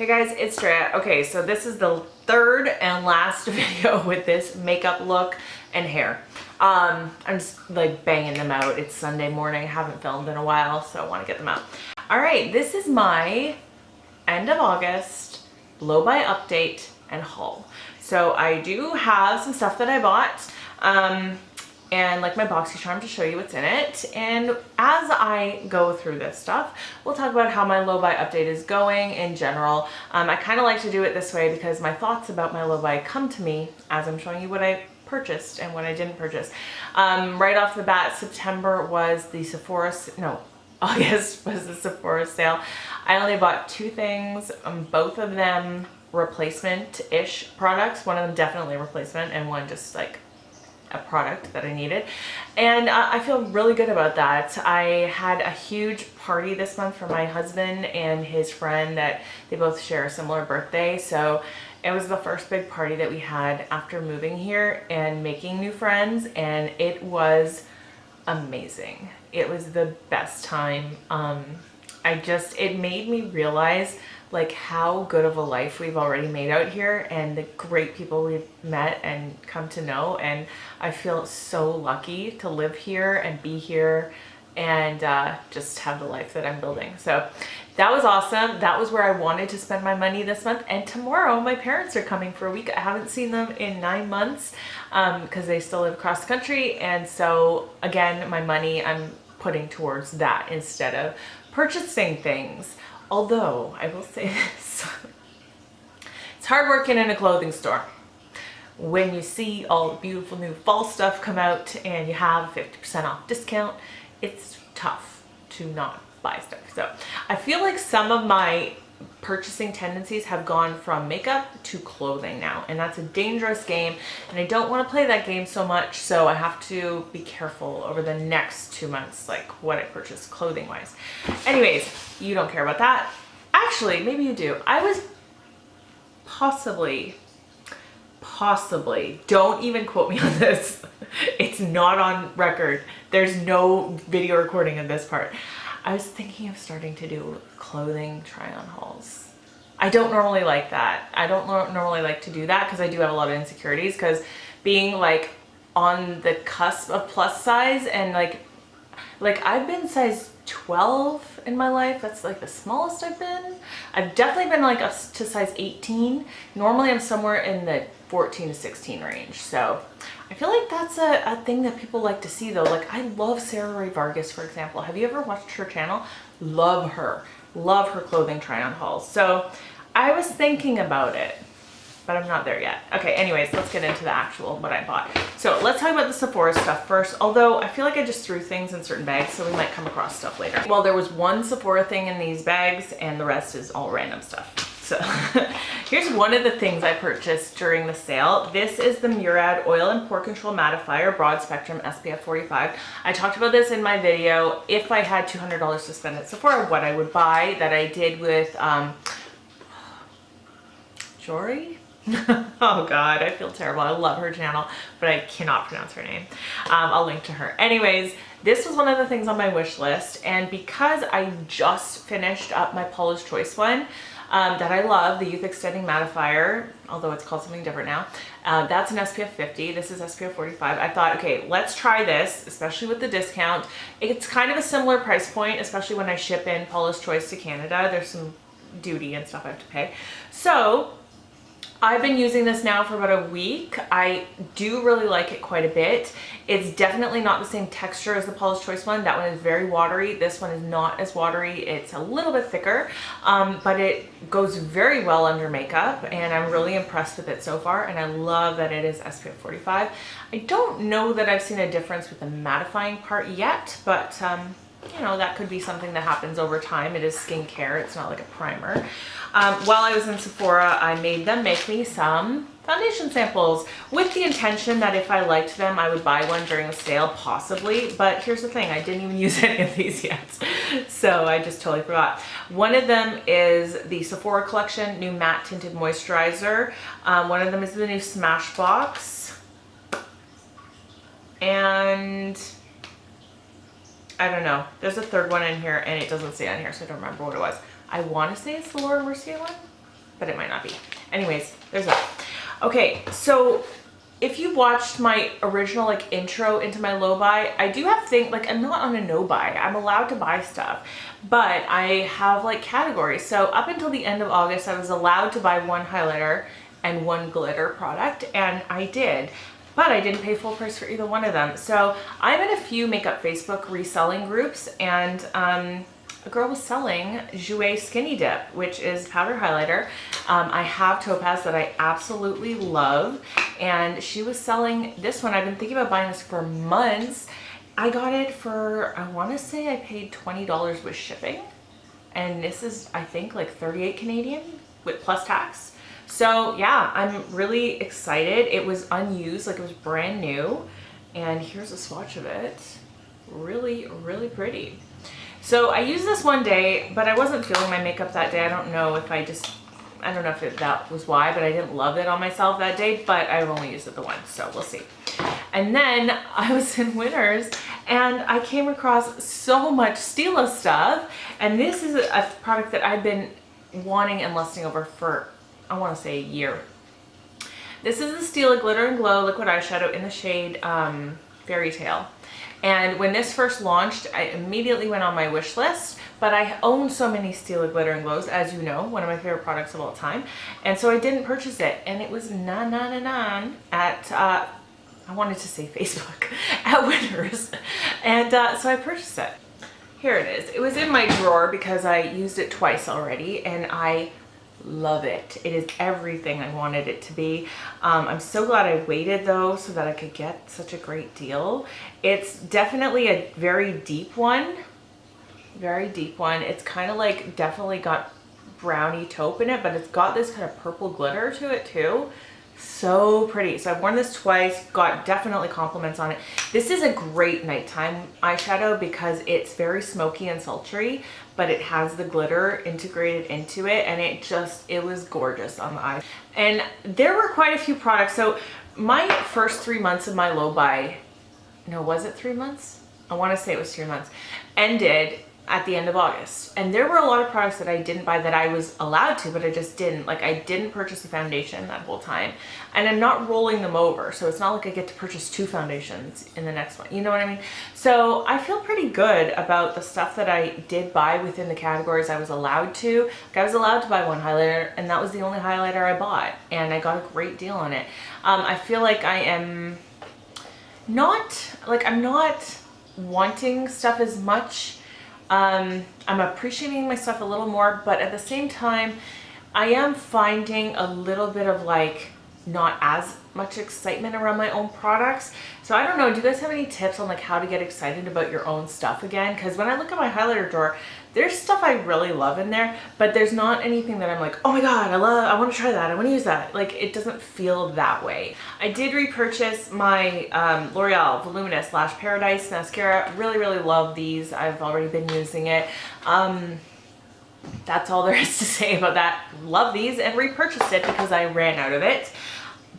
Hey guys, it's Andrea. Okay, so this is the third and last video with this makeup look and hair. I'm just like banging them out. It's Sunday morning. I haven't filmed in a while, so I want to get them out. All right, this is my end of August blow by update and haul. So I do have some stuff that I bought. And like my Boxy Charm to show you what's in it. And as I go through this stuff, we'll talk about how my low buy update is going in general. I kind of like to do it this way because my thoughts about my low buy come to me as I'm showing you what I purchased and what I didn't purchase. Right off the bat, September was the August was the Sephora sale. I only bought two things, both of them replacement-ish products. One of them definitely replacement and one just like a product that I needed, and I feel really good about that. I had a huge party this month for my husband and his friend that they both share a similar birthday, so it was the first big party that we had after moving here and making new friends, and it was amazing. It was the best time. It made me realize like how good of a life we've already made out here and the great people we've met and come to know, and I feel so lucky to live here and be here and just have the life that I'm building. So that was awesome. That was where I wanted to spend my money this month, and tomorrow my parents are coming for a week. I haven't seen them in 9 months because they still live across the country, and so again my money I'm putting towards that instead of purchasing things. Although, I will say this, it's hard working in a clothing store. When you see all the beautiful new fall stuff come out and you have a 50% off discount, it's tough to not buy stuff. So I feel like some of my purchasing tendencies have gone from makeup to clothing now, and that's a dangerous game, and I don't want to play that game so much, so I have to be careful over the next 2 months, like what I purchase clothing wise. Anyways, you don't care about that. Actually, maybe you do. I was possibly, don't even quote me on this. It's not on record. There's no video recording of this part. I was thinking of starting to do clothing try-on hauls. I don't normally like that. I don't normally like to do that because I do have a lot of insecurities, because being like on the cusp of plus size and like I've been size 12 in my life. That's like the smallest I've been. I've definitely been like up to size 18. Normally I'm somewhere in the 14 to 16 range. So I feel like that's a thing that people like to see though. Like I love Sarah Ray Vargas, for example. Have you ever watched her channel? Love her clothing try on hauls. So I was thinking about it, but I'm not there yet. Okay, anyways, let's get into the actual what I bought. So let's talk about the Sephora stuff first, although I feel like I just threw things in certain bags, so we might come across stuff later. Well, there was one Sephora thing in these bags and the rest is all random stuff. So here's one of the things I purchased during the sale. This is the Murad Oil and Pore Control Mattifier Broad Spectrum SPF 45. I talked about this in my video. If I had $200 to spend at Sephora, what I would buy, that I did with Jory? Oh god, I feel terrible. I love her channel, but I cannot pronounce her name. I'll link to her. Anyways, this was one of the things on my wish list, and because I just finished up my Paula's Choice one that I love, the Youth Extending Mattifier, although it's called something different now, that's an SPF 50. This is SPF 45. I thought, okay, let's try this, especially with the discount. It's kind of a similar price point, especially when I ship in Paula's Choice to Canada. There's some duty and stuff I have to pay. So I've been using this now for about a week. I do really like it quite a bit. It's definitely not the same texture as the Paula's Choice one. That one is very watery. This one is not as watery. It's a little bit thicker, but it goes very well under makeup, and I'm really impressed with it so far, and I love that it is SPF 45. I don't know that I've seen a difference with the mattifying part yet, but you know, that could be something that happens over time. It is skincare. It's not like a primer. While I was in Sephora, I made them make me some foundation samples with the intention that if I liked them, I would buy one during the sale, possibly. But here's the thing, I didn't even use any of these yet. So I just totally forgot. One of them is the Sephora Collection New Matte Tinted Moisturizer. One of them is the new Smashbox. And I don't know. There's a third one in here and it doesn't say on here, so I don't remember what it was. I want to say it's the Laura Mercier one. but it might not be. Anyways, there's that. Okay, so if you watched my original like intro into my low buy, I do have things like I'm not on a no buy. I'm allowed to buy stuff, but I have like categories. So up until the end of August, I was allowed to buy one highlighter and one glitter product, and I did, but I didn't pay full price for either one of them. So I'm in a few makeup Facebook reselling groups, and a girl was selling Jouer Skinny Dip, which is powder highlighter. I have Topaz that I absolutely love, and she was selling this one. I've been thinking about buying this for months. I got it for, I want to say I paid $20 with shipping, and this is, I think, like 38 Canadian with plus tax. So yeah, I'm really excited. It was unused, like it was brand new, and here's a swatch of it. Really, really pretty. So I used this one day, but I wasn't feeling my makeup that day. I don't know if that was why, but I didn't love it on myself that day, but I've only used it the once, so we'll see. And then I was in Winners, and I came across so much Stila stuff, and this is a product that I've been wanting and lusting over for, I want to say, a year. This is the Stila Glitter and Glow Liquid Eyeshadow in the shade Fairy Tale. And when this first launched, I immediately went on my wish list, but I own so many Stila Glitter and Glows, as you know, one of my favorite products of all time. And so I didn't purchase it, and it was $9.99 at, I wanted to say Facebook, at Winners. And so I purchased it. Here it is. It was in my drawer because I used it twice already, and I love it. It is everything I wanted it to be. I'm so glad I waited though, so that I could get such a great deal. It's definitely a very deep one. Very deep one. It's kind of like definitely got brownie taupe in it, but it's got this kind of purple glitter to it too. So pretty. So I've worn this twice, got definitely compliments on it. This is a great nighttime eyeshadow because it's very smoky and sultry, but it has the glitter integrated into it, and it was gorgeous on the eyes. And there were quite a few products. So my first 3 months of my low buy, no, was it 3 months? I want to say it was 3 months, ended at the end of August. And there were a lot of products that I didn't buy that I was allowed to, but I just didn't. Like, I didn't purchase a foundation that whole time, and I'm not rolling them over, so it's not like I get to purchase 2 foundations in the next one, you know what I mean? So I feel pretty good about the stuff that I did buy within the categories I was allowed to. Like, I was allowed to buy one highlighter, and that was the only highlighter I bought, and I got a great deal on it. I feel like I am not, like, I'm not wanting stuff as much. I'm appreciating my stuff a little more, but at the same time, I am finding a little bit of like not as much excitement around my own products. So I don't know, do you guys have any tips on like how to get excited about your own stuff again? Because when I look at my highlighter drawer, there's stuff I really love in there, but there's not anything that I'm like, oh my God, I want to try that, I want to use that. Like, it doesn't feel that way. I did repurchase my L'Oreal Voluminous Lash Paradise mascara. Really, really love these. I've already been using it. That's all there is to say about that. Love these, and repurchased it because I ran out of it.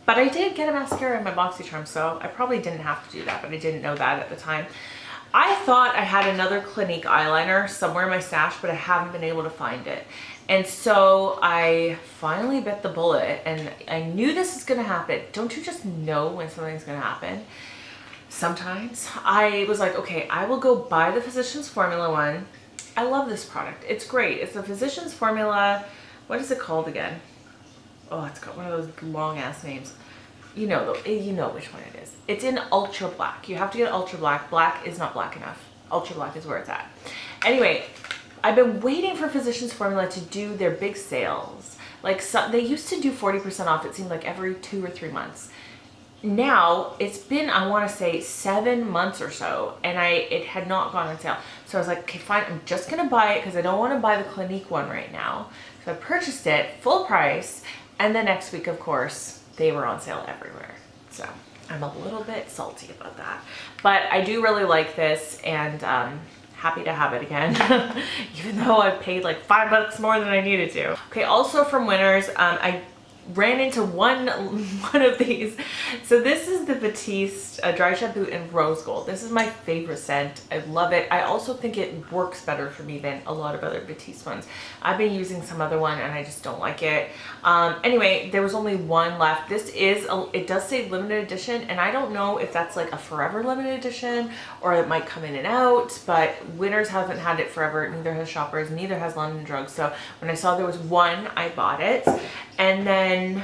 But I did get a mascara in my Boxy Charm, so I probably didn't have to do that, but I didn't know that at the time. I thought I had another Clinique eyeliner somewhere in my stash, but I haven't been able to find it. And so I finally bit the bullet, and I knew this was gonna happen. Don't you just know when something's gonna happen? Sometimes. I was like, okay, I will go buy the Physicians Formula one. I love this product. It's great. It's the Physicians Formula, what is it called again? Oh, it's got one of those long ass names. You know which one it is. It's in ultra black. You have to get ultra black. Black is not black enough. Ultra black is where it's at. Anyway, I've been waiting for Physicians Formula to do their big sales. Like, so, they used to do 40% off, it seemed like every 2 or 3 months. Now, it's been, I want to say, 7 months or so, and it had not gone on sale. So I was like, okay, fine, I'm just going to buy it because I don't want to buy the Clinique one right now. So I purchased it full price, and the next week, of course, they were on sale everywhere. So I'm a little bit salty about that. But I do really like this, and happy to have it again, even though I paid like $5 more than I needed to. Okay, also from Winners, I ran into one of these. So this is the Batiste dry shampoo in rose gold. This is my favorite scent. I love it. I also think it works better for me than a lot of other Batiste ones. I've been using some other one and I just don't like it. Anyway, there was only one left. This is it does say limited edition, and I don't know if that's like a forever limited edition or it might come in and out, but Winners hasn't had it forever, neither has Shoppers, neither has London Drugs. So when I saw there was one, I bought it. And then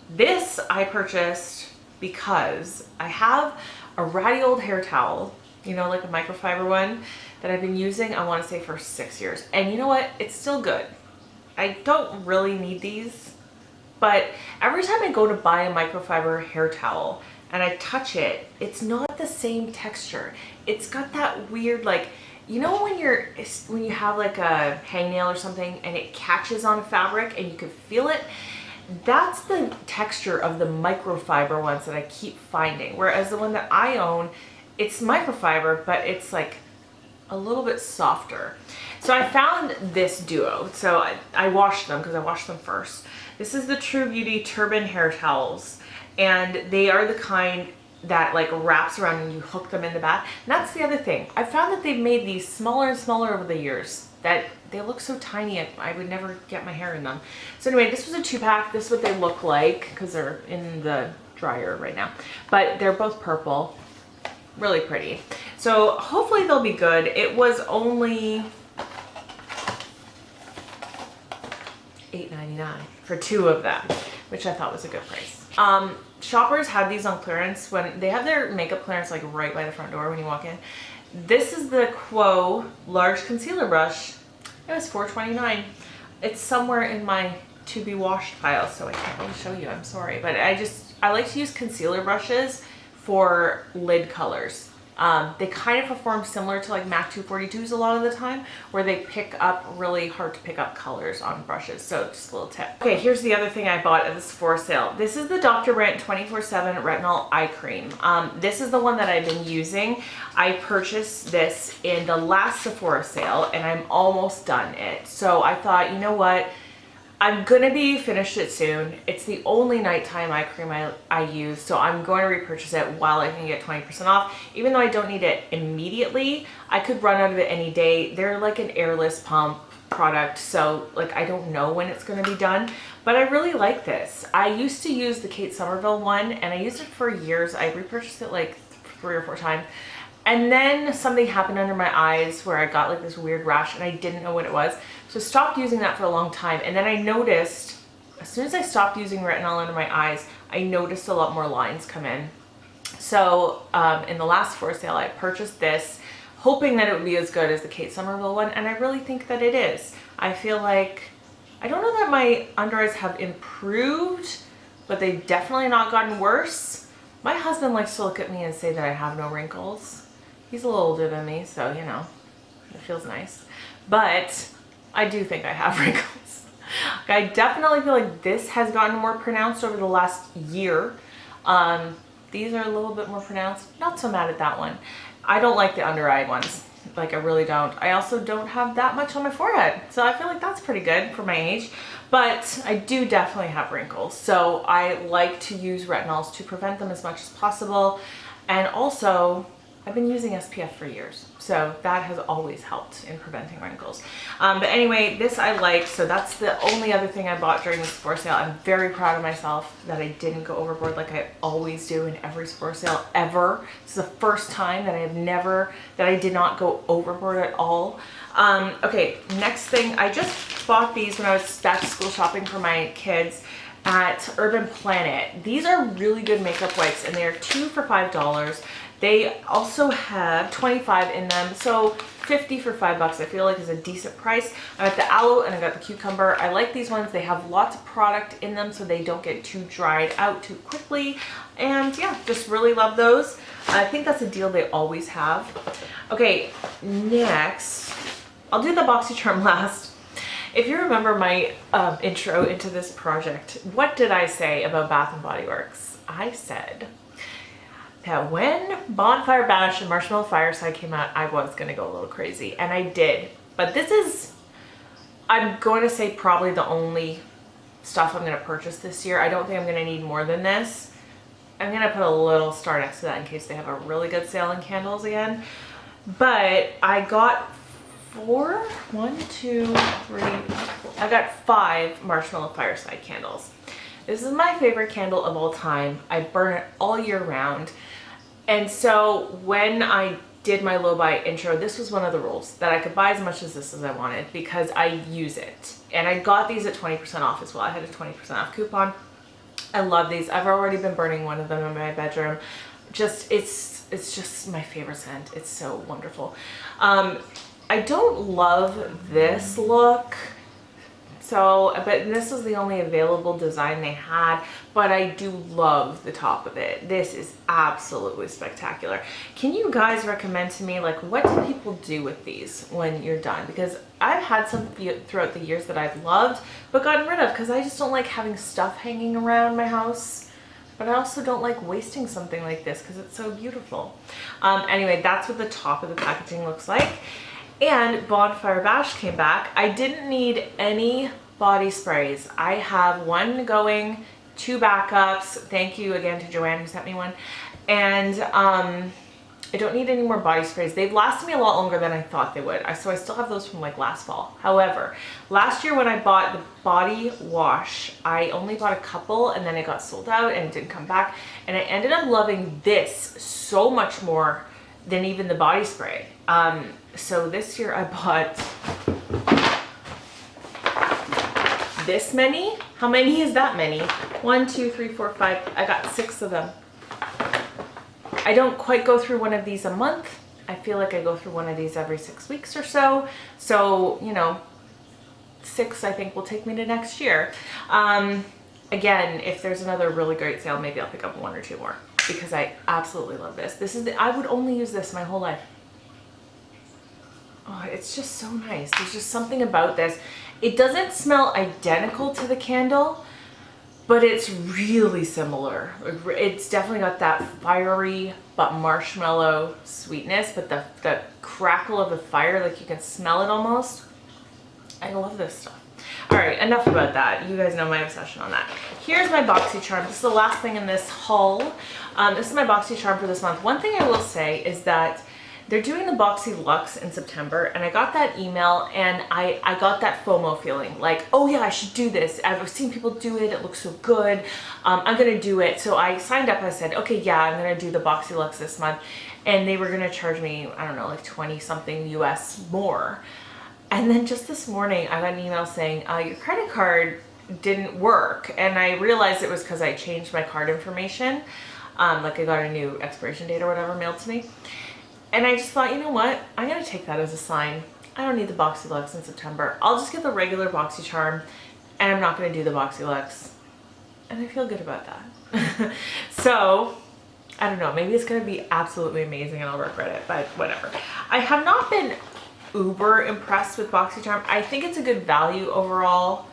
this I purchased because I have a ratty old hair towel, you know, like a microfiber one that I've been using, I want to say for 6 years. And you know what? It's still good. I don't really need these, but every time I go to buy a microfiber hair towel and I touch it, it's not the same texture. It's got that weird, like, you know when you have like a hangnail or something and it catches on a fabric and you can feel it? That's the texture of the microfiber ones that I keep finding. Whereas the one that I own, it's microfiber, but it's like a little bit softer. So I found this duo. So I washed them because I washed them first. This is the True Beauty Turban hair towels, and they are the kind that like wraps around and you hook them in the back. And that's the other thing. I found that they've made these smaller and smaller over the years, that they look so tiny I would never get my hair in them. So anyway, this was a 2-pack. This is what they look like because they're in the dryer right now. But they're both purple. Really pretty. So hopefully they'll be good. It was only $8.99 for 2 of them, which I thought was a good price. Shoppers had these on clearance when they have their makeup clearance like right by the front door when you walk in. This is the Quo large concealer brush. It was $4.29. It's somewhere in my to be washed pile, so I can't really show you, I'm sorry. But I like to use concealer brushes for lid colors. They kind of perform similar to like MAC 242s a lot of the time, where they pick up really hard to pick up colors on brushes. So just a little tip. Okay, here's the other thing I bought at the Sephora sale. This is the Dr. Brandt 24/7 Retinol Eye Cream. This is the one that I've been using. I purchased this in the last Sephora sale and I'm almost done it. So I thought, you know what? I'm gonna be finished it soon. It's the only nighttime eye cream I use, so I'm going to repurchase it while I can get 20% off. Even though I don't need it immediately, I could run out of it any day. They're like an airless pump product, so like I don't know when it's gonna be done, but I really like this. I used to use the Kate Somerville one and I used it for years. I repurchased it like 3 or 4 times. And then something happened under my eyes where I got like this weird rash and I didn't know what it was. So stopped using that for a long time. And then I noticed, as soon as I stopped using retinol under my eyes, I noticed a lot more lines come in. So in the last Sephora sale, I purchased this, hoping that it would be as good as the Kate Somerville one. And I really think that it is. I feel like, I don't know that my under eyes have improved, but they've definitely not gotten worse. My husband likes to look at me and say that I have no wrinkles. He's a little older than me, so, you know, it feels nice. But I do think I have wrinkles. I definitely feel like this has gotten more pronounced over the last year. These are a little bit more pronounced. Not so mad at that one. I don't like the under eye ones. Like, I really don't. I also don't have that much on my forehead. So I feel like that's pretty good for my age. But I do definitely have wrinkles. So I like to use retinols to prevent them as much as possible. And also, I've been using SPF for years, so that has always helped in preventing wrinkles. But anyway, this I like, so that's the only other thing I bought during the Sephora sale. I'm very proud of myself that I didn't go overboard like I always do in every Sephora sale ever. This is the first time that I did not go overboard at all. Okay, next thing, I just bought these when I was back to school shopping for my kids at Urban Planet. These are really good makeup wipes and they are 2 for $5. They also have 25 in them, so 50 for $5 I feel like is a decent price. I got the aloe and I got the cucumber. I like these ones. They have lots of product in them so they don't get too dried out too quickly. And yeah, just really love those. I think that's a deal they always have. Okay, next, I'll do the Boxy Charm last. If you remember my intro into this project, what did I say about Bath & Body Works? I said that when Bonfire Bash and Marshmallow Fireside came out, I was gonna go a little crazy, and I did. But this is, I'm going to say, probably the only stuff I'm going to purchase this year. I don't think I'm going to need more than this. I'm going to put a little star next to that in case they have a really good sale on candles again. But I got I got 5 Marshmallow Fireside candles. This is my favorite candle of all time. I burn it all year round. And so when I did my low buy intro, this was one of the rules, that I could buy as much of this as I wanted because I use it. And I got these at 20% off as well. I had a 20% off coupon. I love these. I've already been burning one of them in my bedroom. It's just my favorite scent. It's so wonderful. I don't love this look. But this is the only available design they had, but I do love the top of it. This is absolutely spectacular. Can you guys recommend to me, like, what do people do with these when you're done? Because I've had some throughout the years that I've loved, but gotten rid of because I just don't like having stuff hanging around my house. But I also don't like wasting something like this because it's so beautiful. Anyway, that's what the top of the packaging looks like. And Bonfire Bash came back. I didn't need any body sprays. I have 1 going, 2 backups. Thank you again to Joanne who sent me one. And I don't need any more body sprays. They've lasted me a lot longer than I thought they would. So I still have those from like last fall. However, last year when I bought the body wash, I only bought a couple and then it got sold out and it didn't come back. And I ended up loving this so much more than even the body spray. So this year I bought this many. How many is that many? 1, 2, 3, 4, 5. I got 6 of them. I don't quite go through one of these a month. I feel like I go through one of these every 6 weeks or so. So, you know, 6 I think will take me to next year. Again, if there's another really great sale, maybe I'll pick up 1 or 2 more because I absolutely love this. I would only use this my whole life. Oh, it's just so nice. There's just something about this. It doesn't smell identical to the candle, but it's really similar. It's definitely got that fiery but marshmallow sweetness, but the crackle of the fire, like you can smell it almost. I love this stuff. All right, enough about that. You guys know my obsession on that. Here's my Boxy Charm. This is the last thing in this haul. This is my Boxy Charm for this month. One thing I will say is that they're doing the Boxy Luxe in September, and I got that email and I got that FOMO feeling like, oh yeah, I should do this. I've seen people do it. It looks so good. I'm going to do it. So I signed up. I said, okay, yeah, I'm going to do the Boxy Luxe this month. And they were going to charge me, I don't know, like 20 something US more. And then just this morning, I got an email saying, your credit card didn't work. And I realized it was because I changed my card information. Like I got a new expiration date or whatever mailed to me. And I just thought, you know what? I'm going to take that as a sign. I don't need the Boxy Luxe in September. I'll just get the regular Boxy Charm, and I'm not going to do the Boxy Luxe. And I feel good about that. So, I don't know. Maybe it's going to be absolutely amazing and I'll regret it, but whatever. I have not been uber impressed with Boxy Charm. I think it's a good value overall,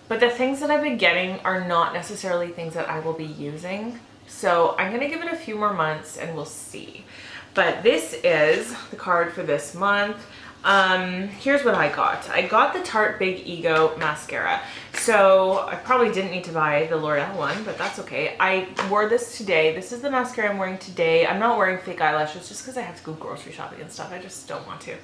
but the things that I've been getting are not necessarily things that I will be using. So I'm going to give it a few more months and we'll see. But this is the card for this month. Here's what I got. I got the Tarte Big Ego mascara. So I probably didn't need to buy the L'Oreal one, but that's okay. I wore this today. This is the mascara I'm wearing today. I'm not wearing fake eyelashes just because I have to go grocery shopping and stuff. I just don't want to.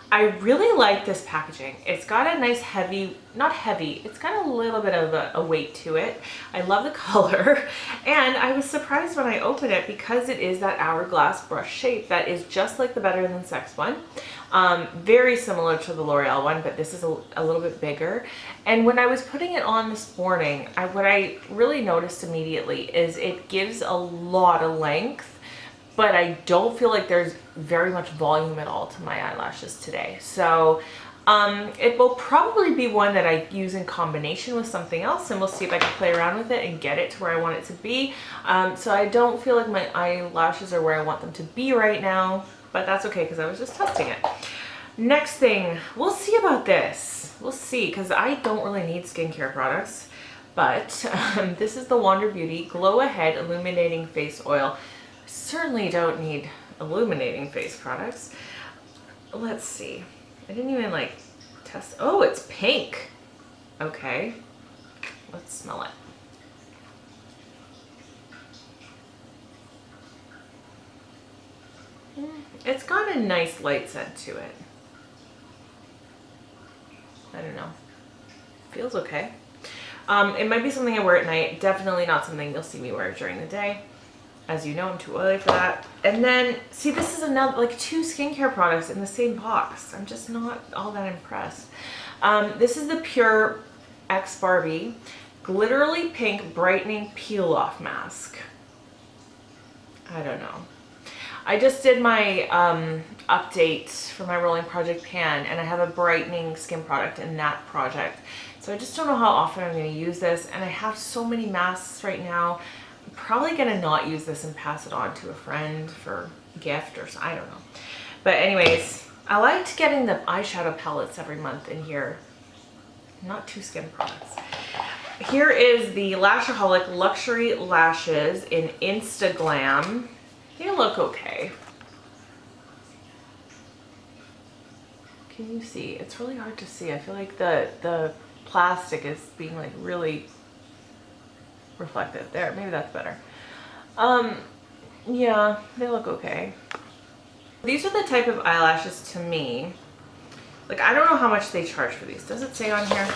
I really like this packaging. It's got a nice heavy, not heavy, it's got a little bit of a weight to it. I love the color, and I was surprised when I opened it because it is that hourglass brush shape that is just like the Better Than Sex one. Very similar to the L'Oreal one, but this is a little bit bigger. And when I was putting it on this morning, what I really noticed immediately is it gives a lot of length, but I don't feel like there's very much volume at all to my eyelashes today. So it will probably be one that I use in combination with something else, and we'll see if I can play around with it and get it to where I want it to be. So I don't feel like my eyelashes are where I want them to be right now, but that's okay because I was just testing it. Next thing, we'll see about this. We'll see, because I don't really need skincare products, but this is the Wander Beauty Glow Ahead Illuminating Face Oil. Certainly don't need illuminating face products. Let's see. I didn't even like test. Oh, it's pink. Okay. Let's smell it. It's got a nice light scent to it. I don't know. Feels okay. It might be something I wear at night. Definitely not something you'll see me wear during the day. As you know, I'm too oily for that. And then, see, this is another, like 2 skincare products in the same box. I'm just not all that impressed. This is the Pure X Barbie Glitterly Pink Brightening Peel Off Mask. I don't know. I just did my update for my Rolling Project pan, and I have a brightening skin product in that project. So I just don't know how often I'm going to use this, and I have so many masks right now. I'm probably going to not use this and pass it on to a friend for a gift or something. I don't know. But anyways, I liked getting the eyeshadow palettes every month in here. Not 2 skin products. Here is the Lashaholic Luxury Lashes in Instaglam. They look okay. Can you see? It's really hard to see. I feel like the plastic is being like really reflective. There, maybe that's better. Yeah, they look okay. These are the type of eyelashes to me. Like, I don't know how much they charge for these. Does it say on here?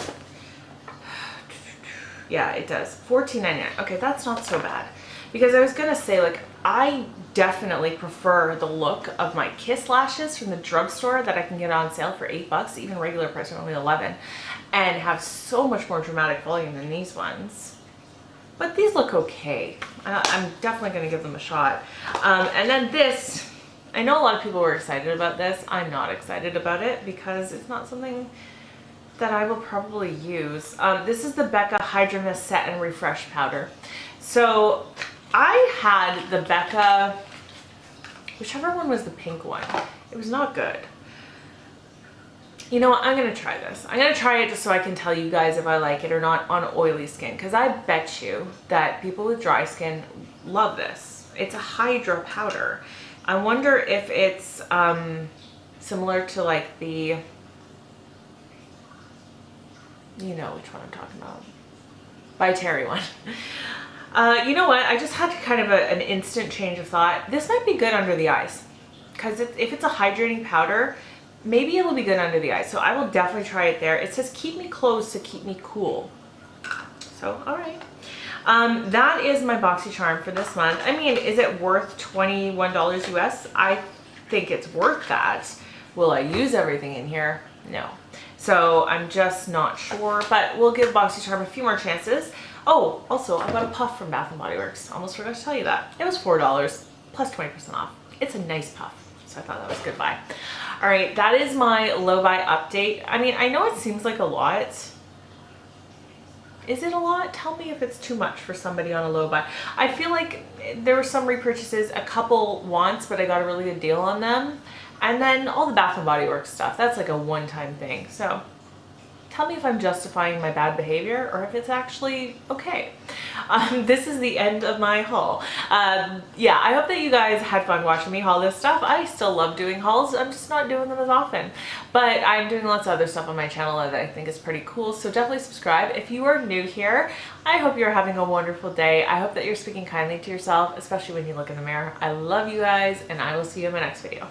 Yeah, it does. $14.99. Okay, that's not so bad. Because I was gonna say, like, I definitely prefer the look of my Kiss lashes from the drugstore that I can get on sale for $8, even regular price are only $11, and have so much more dramatic volume than these ones. But these look okay. I'm definitely gonna give them a shot. And then this, I know a lot of people were excited about this. I'm not excited about it because it's not something that I will probably use. This is the Becca Hydra Mist Set and Refresh Powder. So I had the Becca, whichever one was the pink one. It was not good. You know what, I'm gonna try this. I'm gonna try it just so I can tell you guys if I like it or not on oily skin, because I bet you that people with dry skin love this. It's a Hydra powder. I wonder if it's similar to like the, you know which one I'm talking about, by Terry one. You know what, I just had kind of an instant change of thought. This might be good under the eyes, because if it's a hydrating powder, maybe it'll be good under the eyes. So I will definitely try it there. It says keep me closed to keep me cool. So, all right. That is my Boxy Charm for this month. I mean, is it worth $21 US? I think it's worth that. Will I use everything in here? No. So I'm just not sure, but we'll give Boxy Charm a few more chances. Oh, also, I got a puff from Bath & Body Works. Almost forgot to tell you that. It was $4 plus 20% off. It's a nice puff, so I thought that was a good buy. All right, that is my low buy update. I mean, I know it seems like a lot. Is it a lot? Tell me if it's too much for somebody on a low buy. I feel like there were some repurchases, a couple once, but I got a really good deal on them. And then all the Bath & Body Works stuff, that's like a one-time thing. So tell me if I'm justifying my bad behavior or if it's actually okay. This is the end of my haul. Yeah, I hope that you guys had fun watching me haul this stuff. I still love doing hauls. I'm just not doing them as often. But I'm doing lots of other stuff on my channel that I think is pretty cool. So definitely subscribe. If you are new here, I hope you're having a wonderful day. I hope that you're speaking kindly to yourself, especially when you look in the mirror. I love you guys, and I will see you in my next video.